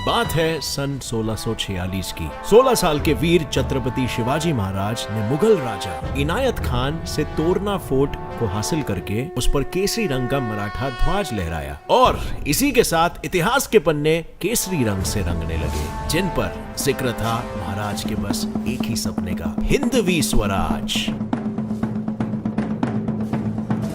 बात है सन 1646 की। 16 साल के वीर छत्रपति शिवाजी महाराज ने मुगल राजा इनायत खान से तोरना फोर्ट को हासिल करके उस पर केसरी रंग का मराठा ध्वज लहराया और इसी के साथ इतिहास के पन्ने केसरी रंग से रंगने लगे, जिन पर जिक्र था महाराज के बस एक ही सपने का, हिंदवी स्वराज,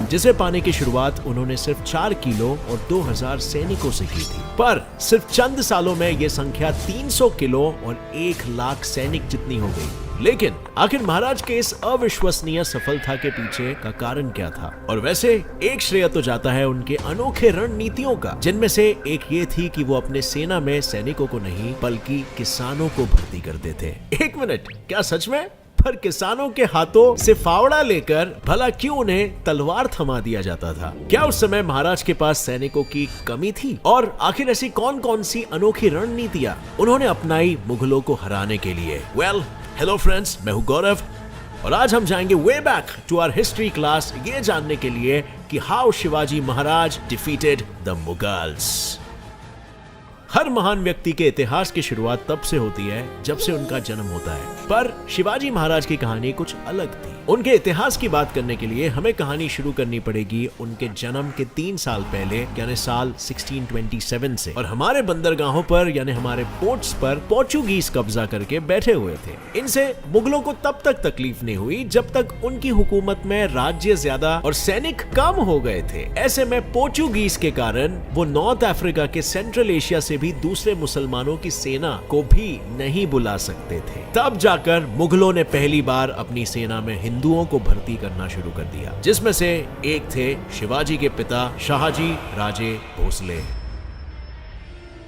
जिसे पाने की शुरुआत उन्होंने सिर्फ 4 किलो और 2000 सैनिकों से की थी। पर सिर्फ चंद सालों में यह संख्या 300 किलो और 1 लाख सैनिक जितनी हो गई। लेकिन आखिर महाराज के इस अविश्वसनीय सफलता के पीछे का कारण क्या था? और वैसे एक श्रेय तो जाता है उनके अनोखे रणनीतियों का, जिनमें से एक ये थी कि वो अपने सेना में सैनिकों को नहीं बल्कि किसानों को भर्ती करते थे। एक मिनट, क्या सच में? पर किसानों के हाथों से फावड़ा लेकर भला क्यों उन्हें तलवार थमा दिया जाता था? क्या उस समय महाराज के पास सैनिकों की कमी थी? और आखिर ऐसी कौन कौन सी अनोखी रणनीतियां उन्होंने अपनाई मुगलों को हराने के लिए? वेल, हेलो फ्रेंड्स, मैं हूं गौरव और आज हम जाएंगे way back to our history class ये जानने के लिए कि how Shivaji Maharaj defeated the Mughals. हर महान व्यक्ति के इतिहास की शुरुआत तब से होती है जब से उनका जन्म होता है, पर शिवाजी महाराज की कहानी कुछ अलग थी। उनके इतिहास की बात करने के लिए हमें कहानी शुरू करनी पड़ेगी उनके जन्म के 3 साल पहले, यानी साल 1627 से। और हमारे बंदरगाहों पर यानी हमारे पोर्ट्स पर पोर्चुगीज कब्जा करके बैठे हुए थे। इनसे मुगलों को तब तक तकलीफ नहीं हुई जब तक उनकी हुकूमत में राज्य ज्यादा और सैनिक कम हो गए थे। ऐसे में पोर्चुगीज के कारण वो नॉर्थ अफ्रीका के सेंट्रल एशिया से भी दूसरे मुसलमानों की सेना को भी नहीं बुला सकते थे। तब जाकर मुगलों ने पहली बार अपनी सेना में हिंदुओं को भर्ती करना शुरू कर दिया, जिसमें से एक थे शिवाजी के पिता शाहजी राजे भोसले,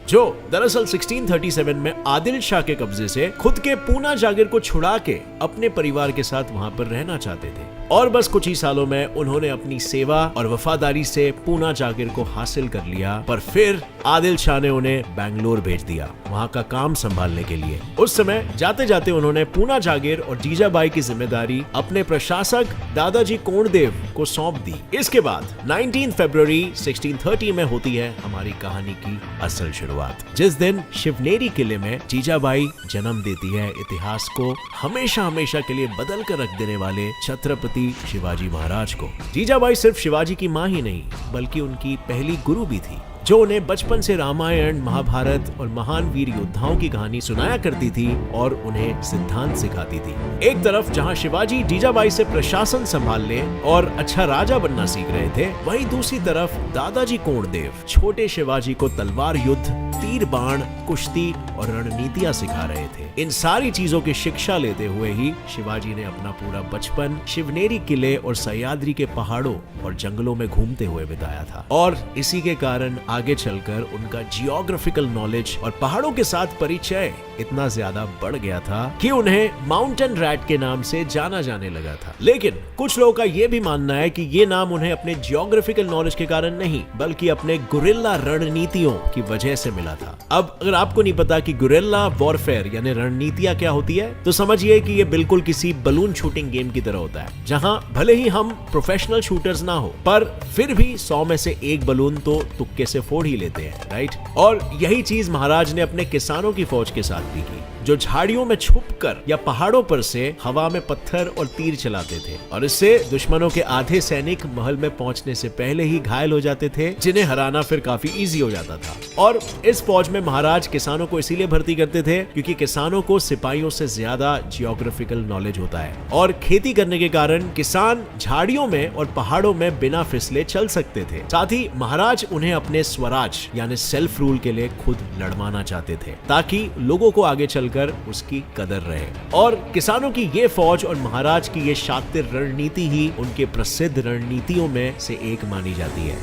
जो दरअसल 1637 में आदिल शाह के कब्जे से खुद के पूना जागीर को छुड़ा के अपने परिवार के साथ वहां पर रहना चाहते थे। और बस कुछ ही सालों में उन्होंने अपनी सेवा और वफादारी से पूना जागीर को हासिल कर लिया। पर फिर आदिल शाह ने उन्हें बेंगलोर भेज दिया वहां का काम संभालने के लिए। उस समय जाते जाते उन्होंने पूना जागीर और जीजाबाई की जिम्मेदारी अपने प्रशासक दादाजी कोंडदेव को सौंप दी। इसके बाद 19 फरवरी 1630 में होती है हमारी कहानी की असल शुरुआत, जिस दिन शिवनेरी किले में जीजाबाई जन्म देती है इतिहास को हमेशा हमेशा के लिए बदल कर रख देने वाले छत्रपति शिवाजी महाराज को। जीजाबाई सिर्फ शिवाजी की मां ही नहीं बल्कि उनकी पहली गुरु भी थी, जो उन्हें बचपन से रामायण, महाभारत और महान वीर योद्धाओं की कहानी सुनाया करती थी और उन्हें सिद्धांत सिखाती थी। एक तरफ जहां शिवाजी जीजाबाई से प्रशासन संभालने और अच्छा राजा बनना सीख रहे थे, वहीं दूसरी तरफ दादाजी कोंडदेव छोटे शिवाजी को तलवार युद्ध, तीर बाण, कुश्ती और रणनीतियां सिखा रहे थे। इन सारी चीजों की शिक्षा लेते हुए ही शिवाजी ने अपना पूरा बचपन शिवनेरी किले और सह्याद्री के पहाड़ों और जंगलों में घूमते हुए बिताया था। और इसी के कारण आगे चलकर उनका जियोग्राफिकल नॉलेज और पहाड़ों के साथ परिचय इतना ज्यादा बढ़ गया था कि उन्हें माउंटेन रैट के नाम से जाना जाने लगा था। लेकिन कुछ लोगों का यह भी मानना है कि ये नाम उन्हें अपने जियोग्राफिकल नॉलेज के कारण नहीं बल्कि अपने गुरिल्ला रणनीतियों की वजह से मिला था। अब अगर आपको नहीं पता कि गुरिल्ला वॉरफेयर यानी रणनीतियां क्या होती है, तो समझिए कि ये बिल्कुल किसी बलून शूटिंग गेम की तरह होता है, जहां भले ही हम प्रोफेशनल शूटर्स ना हो पर फिर भी 100 में से 1 बलून तो तुक्के से फोड़ ही लेते हैं, राइट? और यही चीज महाराज ने अपने किसानों की फौज के साथ भी की, जो झाड़ियों में छुपकर या पहाड़ों पर से हवा में पत्थर और तीर चलाते थे। और इससे दुश्मनों के आधे सैनिक महल में पहुंचने से पहले ही घायल हो जाते थे, जिन्हें हराना फिर काफी इजी हो जाता था। और इस फौज में महाराज किसानों को इसीलिए भर्ती करते थे क्योंकि किसानों को सिपाहियों से ज्यादा जियोग्राफिकल नॉलेज होता है और खेती करने के कारण किसान झाड़ियों में और पहाड़ों में बिना फिसले चल सकते थे। साथ ही महाराज उन्हें अपने स्वराज यानी सेल्फ रूल के लिए खुद लड़वाना चाहते थे ताकि लोगों को आगे चलकर उसकी कदर रहे। और किसानों की ये फौज और महाराज की ये शातिर रणनीति ही उनके प्रसिद्ध रणनीतियों में से एक मानी जाती है।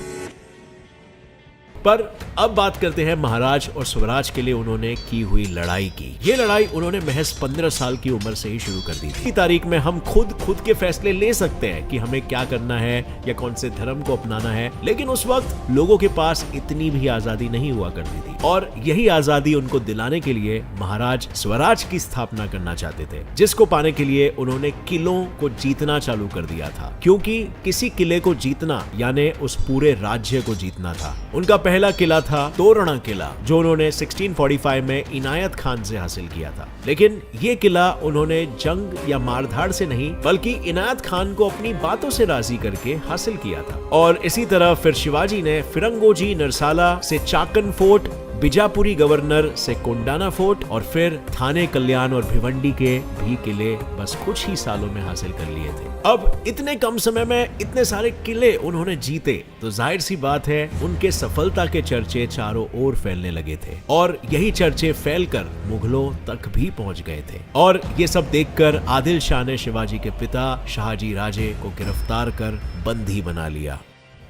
पर अब बात करते हैं महाराज और स्वराज के लिए उन्होंने की हुई लड़ाई की। ये लड़ाई उन्होंने महज 15 साल की उम्र से ही शुरू कर दी थी। तारीख में हम खुद के फैसले ले सकते हैं कि हमें क्या करना है या कौन से धर्म को अपनाना है, लेकिन उस वक्त लोगों के पास इतनी भी आजादी नहीं हुआ करती थी। और यही आजादी उनको दिलाने के लिए महाराज स्वराज की स्थापना करना चाहते थे, जिसको पाने के लिए उन्होंने किलों को जीतना चालू कर दिया था, क्योंकि किसी किले को जीतना यानी उस पूरे राज्य को जीतना था। उनका पहला किला था तोरणा किला, जो उन्होंने 1645 में इनायत खान से हासिल किया था। लेकिन ये किला उन्होंने जंग या मारधाड़ से नहीं बल्कि इनायत खान को अपनी बातों से राजी करके हासिल किया था। और इसी तरह फिर शिवाजी ने फिरंगोजी नरसाला से चाकन फोर्ट, बीजापुरी गवर्नर से कोंडाना फोर्ट और फिर थाने, कल्याण और भिवंडी के भी किले बस कुछ ही सालों में हासिल कर लिए थे। अब इतने कम समय में इतने सारे किले उन्होंने जीते तो जाहिर सी बात है उनके सफलता के चर्चे चारों ओर फैलने लगे थे और यही चर्चे फैलकर मुगलों तक भी पहुंच गए थे। और ये सब देखकर आदिल शाह ने शिवाजी के पिता शाहजी राजे को गिरफ्तार कर बंदी बना लिया,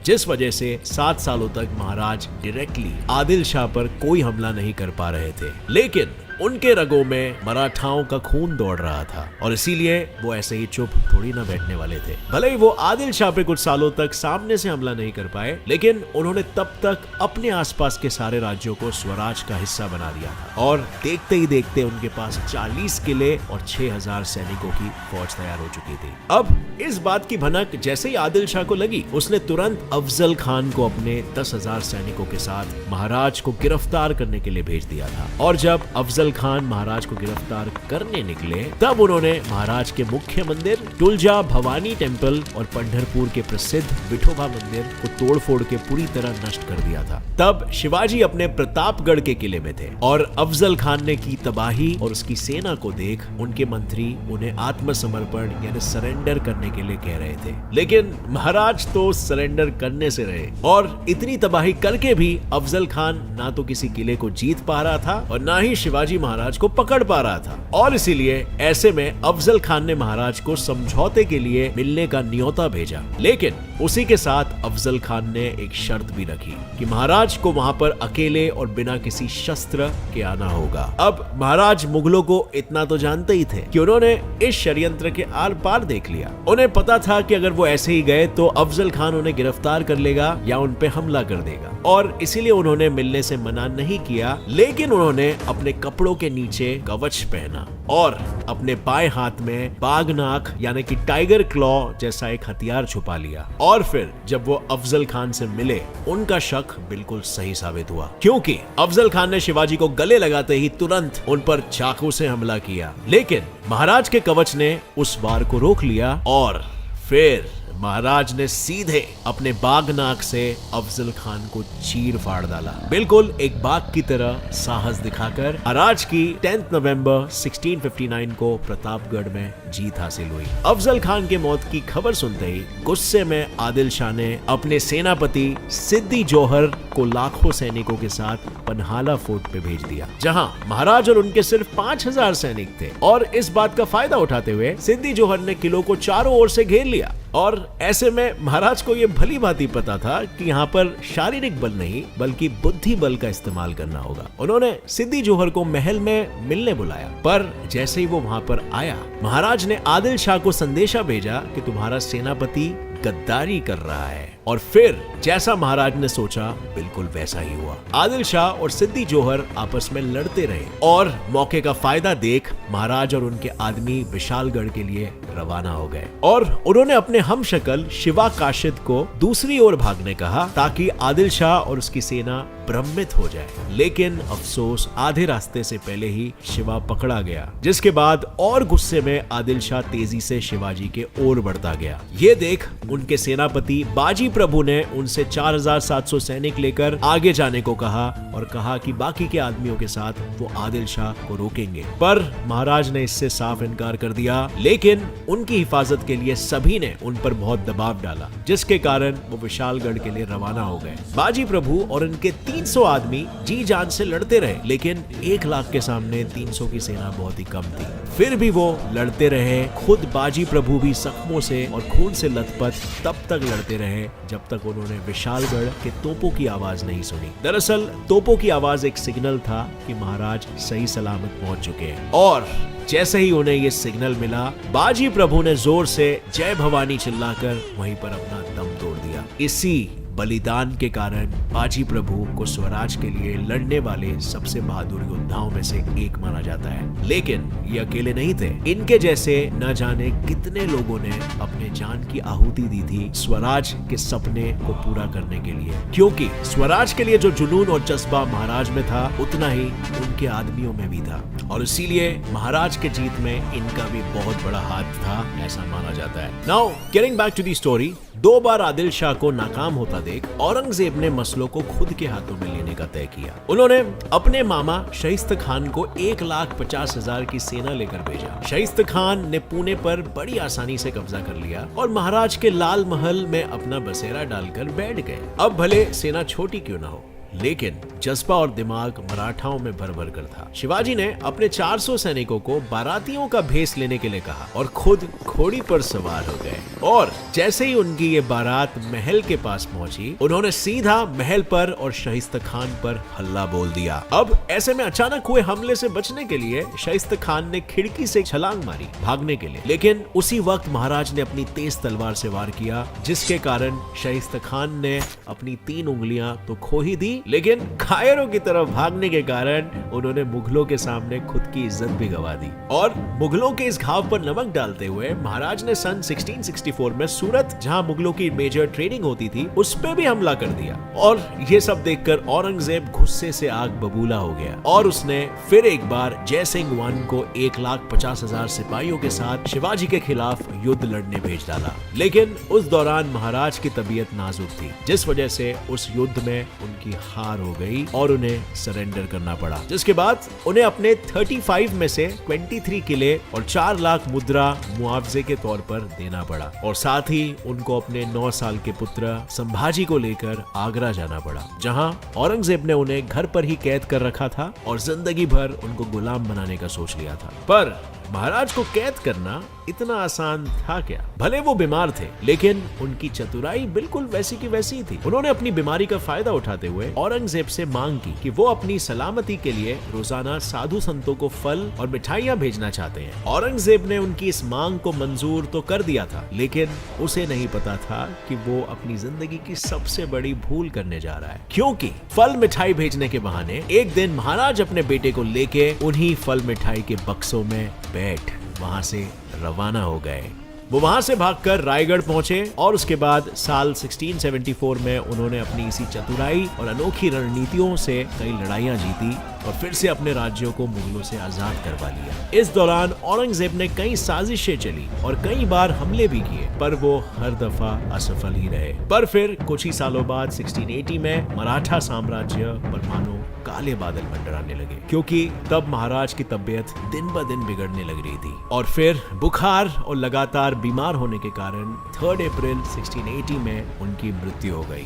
जिस वजह से 7 सालों तक महाराज डायरेक्टली आदिल शाह पर कोई हमला नहीं कर पा रहे थे। लेकिन उनके रगों में मराठाओं का खून दौड़ रहा था और इसीलिए वो ऐसे ही चुप थोड़ी ना बैठने वाले थे। भले ही वो आदिल शाह पे कुछ सालों तक सामने से हमला नहीं कर पाए, लेकिन उन्होंने तब तक अपने आसपास के सारे राज्यों को स्वराज का हिस्सा बना दिया था और देखते ही देखते उनके पास 40 किले और 6000 सैनिकों की फौज तैयार हो चुकी थी। अब इस बात की भनक जैसे ही आदिल शाह को लगी, उसने तुरंत अफजल खान को अपने 10,000 सैनिकों के साथ महाराज को गिरफ्तार करने के लिए भेज दिया था। और जब अफजल खान महाराज को गिरफ्तार करने निकले, तब उन्होंने महाराज के मुख्य मंदिर तुलजा भवानी टेम्पल और पंढरपुर के प्रसिद्ध विठोबा मंदिर को तोड़फोड़ के पूरी तरह नष्ट कर दिया था। तब शिवाजी अपने प्रतापगढ़ के किले में थे और अफजल खान ने की तबाही और उसकी सेना को देख उनके मंत्री उन्हें आत्मसमर्पण यानी सरेंडर करने के लिए कह रहे थे। लेकिन महाराज तो सरेंडर करने से रहे और इतनी तबाही करके भी अफजल खान ना तो किसी किले को जीत पा रहा था और ना ही शिवाजी महाराज को पकड़ पा रहा था। और इसीलिए ऐसे में अफजल खान ने महाराज को समझौते के लिए मिलने का न्योता भेजा। लेकिन उसी के साथ अफजल खान ने एक शर्त भी रखी कि महाराज को वहां पर अकेले और बिना किसी शस्त्र के आना होगा। अब महाराज मुगलों को इतना तो जानते ही थे कि उन्होंने इस षड्यंत्र के आर पार देख लिया। उन्हें पता था कि अगर वो ऐसे ही गए तो अफजल खान उन्हें गिरफ्तार कर लेगा या उन पे हमला कर देगा, और इसीलिए उन्होंने मिलने से मना नहीं किया। लेकिन उन्होंने अपने कपड़ों के नीचे कवच पहना और अपने बाएं हाथ में बाघनाख यानी कि टाइगर क्लॉ जैसा एक हथियार छुपा लिया। और फिर जब वो अफजल खान से मिले, उनका शक बिल्कुल सही साबित हुआ, क्योंकि अफजल खान ने शिवाजी को गले लगाते ही तुरंत उन पर चाकू से हमला किया। लेकिन महाराज के कवच ने उस वार को रोक लिया और फिर महाराज ने सीधे अपने बाघनाक से अफजल खान को चीर फाड़ डाला, बिल्कुल एक बाघ की तरह साहस दिखाकर। महाराज की 10 नवंबर 1659 को प्रतापगढ़ में जीत हासिल हुई। अफजल खान के मौत की खबर सुनते ही गुस्से में आदिल शाह ने अपने सेनापति सिद्दी जौहर को लाखों सैनिकों के साथ पन्हाला फोर्ट पे भेज दिया, जहां महाराज और उनके सिर्फ 5000 सैनिक थे। और इस बात का फायदा उठाते हुए सिद्दी जौहर ने किलों को चारों ओर से घेर लिया। और ऐसे में महाराज को यह भली भांति पता था कि यहाँ पर शारीरिक बल नहीं बल्कि बुद्धि बल का इस्तेमाल करना होगा। उन्होंने सिद्दी जौहर को महल में मिलने बुलाया, पर जैसे ही वो वहां पर आया, महाराज ने आदिल शाह को संदेशा भेजा कि तुम्हारा सेनापति गद्दारी कर रहा है। और फिर जैसा महाराज ने सोचा बिल्कुल वैसा ही हुआ। आदिल शाह और सिद्दी जौहर आपस में लड़ते रहे और मौके का फायदा देख महाराज और उनके आदमी विशालगढ़ के लिए रवाना हो गए। और उन्होंने अपने हमशक्ल शिवा काशिद को दूसरी ओर भागने कहा ताकि आदिल शाह और उसकी सेना भ्रमित हो जाए। लेकिन अफसोस आधे रास्ते से पहले ही शिवा पकड़ा गया, जिसके बाद और गुस्से में आदिल शाह तेजी से शिवाजी के ओर बढ़ता गया। ये देख उनके सेनापति बाजी प्रभु ने उनसे 4700 सैनिक लेकर आगे जाने को कहा और कहा कि बाकी के आदमियों के साथ वो आदिल शाह को रोकेंगे। पर महाराज ने इससे साफ इनकार कर दिया। लेकिन उनकी हिफाजत के लिए सभी ने उन पर बहुत दबाव डाला, जिसके कारण वो विशालगढ़ के लिए रवाना हो गए। बाजी प्रभु और उनके 300 आदमी जी जान से लड़ते रहे, लेकिन 1 लाख के सामने 300 की सेना बहुत ही कम थी। फिर भी वो लड़ते रहे। खुद बाजी प्रभु भी जख्मों से और खून से लथपथ तब तक लड़ते रहे जब तक उन्होंने विशालगढ़ के तोपों की आवाज नहीं सुनी। दरअसल तोपों की आवाज एक सिग्नल था कि महाराज सही सलामत पहुंच चुके हैं। और जैसे ही उन्हें ये सिग्नल मिला, बाजी प्रभु ने जोर से जय भवानी चिल्लाकर वहीं पर अपना दम तोड़ दिया। इसी बलिदान के कारण बाजी प्रभु को स्वराज के लिए लड़ने वाले सबसे बहादुर योद्धाओं में से एक माना जाता है। लेकिन ये अकेले नहीं थे, इनके जैसे न जाने कितने लोगों ने अपने जान की आहुति दी थी स्वराज के सपने को पूरा करने के लिए, क्योंकि स्वराज के लिए जो जुनून और जज्बा महाराज में था उतना ही उनके आदमियों में भी था, और इसीलिए महाराज के जीत में इनका भी बहुत बड़ा हाथ था, ऐसा माना जाता है। Now getting back to the story, 2 बार आदिल शाह को नाकाम होता देख औरंगजेब ने मसलों को खुद के हाथों में लेने का तय किया। उन्होंने अपने मामा शाइस्ता खान को 1,50,000 की सेना लेकर भेजा। शाइस्ता खान ने पुणे पर बड़ी आसानी से कब्जा कर लिया और महाराज के लाल महल में अपना बसेरा डालकर बैठ गए। अब भले सेना छोटी क्यों ना हो, लेकिन जज्बा और दिमाग मराठाओं में भर भर कर था। शिवाजी ने अपने 400 सैनिकों को बारातियों का भेष लेने के लिए कहा और खुद घोड़ी पर सवार हो गए, और जैसे ही उनकी ये बारात महल के पास पहुंची, उन्होंने सीधा महल पर और शाइस्ता खान पर हल्ला बोल दिया। अब ऐसे में अचानक हुए हमले से बचने के लिए शाइस्ता खान ने खिड़की से छलांग मारी भागने के लिए, लेकिन उसी वक्त महाराज ने अपनी तेज तलवार से वार किया, जिसके कारण शाइस्ता खान ने अपनी 3 उंगलियां तो खो ही दी, लेकिन कायरों की तरफ भागने के कारण उन्होंने मुगलों के सामने खुद की इज्जत भी गंवा दी। और मुगलों के इस घाव पर नमक डालते हुए महाराज ने सन 1664 में सूरत, जहां मुगलों की मेजर ट्रेडिंग होती थी, उस पे भी हमला कर दिया। और ये सब देखकर औरंगजेब गुस्से से आग बबूला हो गया और उसने फिर एक बार जयसिंह वन को 1,50,000 सिपाहियों के साथ शिवाजी के खिलाफ युद्ध लड़ने भेज डाला। लेकिन उस दौरान महाराज की तबीयत नाजुक थी, जिस वजह से उस युद्ध में उनकी हार हो गई और उन्हें सरेंडर करना पड़ा, जिसके बाद उन्हें अपने 35 में से 23 किले और 4 लाख मुद्रा मुआवजे के तौर पर देना पड़ा, और साथ ही उनको अपने 9 साल के पुत्र संभाजी को लेकर आगरा जाना पड़ा, जहां औरंगजेब ने उन्हें घर पर ही कैद कर रखा था और जिंदगी भर उनको गुलाम बनाने का सोच लिया था। पर महाराज को कैद करना इतना आसान था क्या? भले वो बीमार थे, लेकिन उनकी चतुराई बिल्कुल वैसी की वैसी ही थी। उन्होंने अपनी बीमारी का फायदा उठाते हुए औरंगजेब से मांग की कि वो अपनी सलामती के लिए रोजाना साधु संतों को फल और मिठाइयां भेजना चाहते हैं। औरंगजेब ने उनकी इस मांग को मंजूर तो कर दिया था, लेकिन उसे नहीं पता था कि वो अपनी जिंदगी की सबसे बड़ी भूल करने जा रहा है, क्योंकि फल मिठाई भेजने के बहाने एक दिन महाराज अपने बेटे को लेके उन्हीं फल मिठाई के बक्सों में बैठ वहां से रवाना हो गए। वो वहां से भागकर रायगढ़ पहुंचे और उसके बाद साल 1674 में उन्होंने अपनी इसी चतुराई और अनोखी रणनीतियों से कई लड़ाइयां जीती और फिर से अपने राज्यों को मुगलों से आजाद करवा लिया। इस दौरान औरंगजेब ने कई साजिशें चली और कई बार हमले भी किए, पर वो हर दफा असफल ही रहे। पर फिर कुछ ही सालों बाद 1680 में मराठा साम्राज्य पर मानो काले बादल मंडराने लगे, क्योंकि तब महाराज की तबीयत दिन ब दिन बिगड़ने लग रही थी और फिर बुखार और लगातार बीमार होने के कारण 3 अप्रैल 1680 में उनकी मृत्यु हो गई,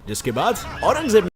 जिसके बाद औरंगजेब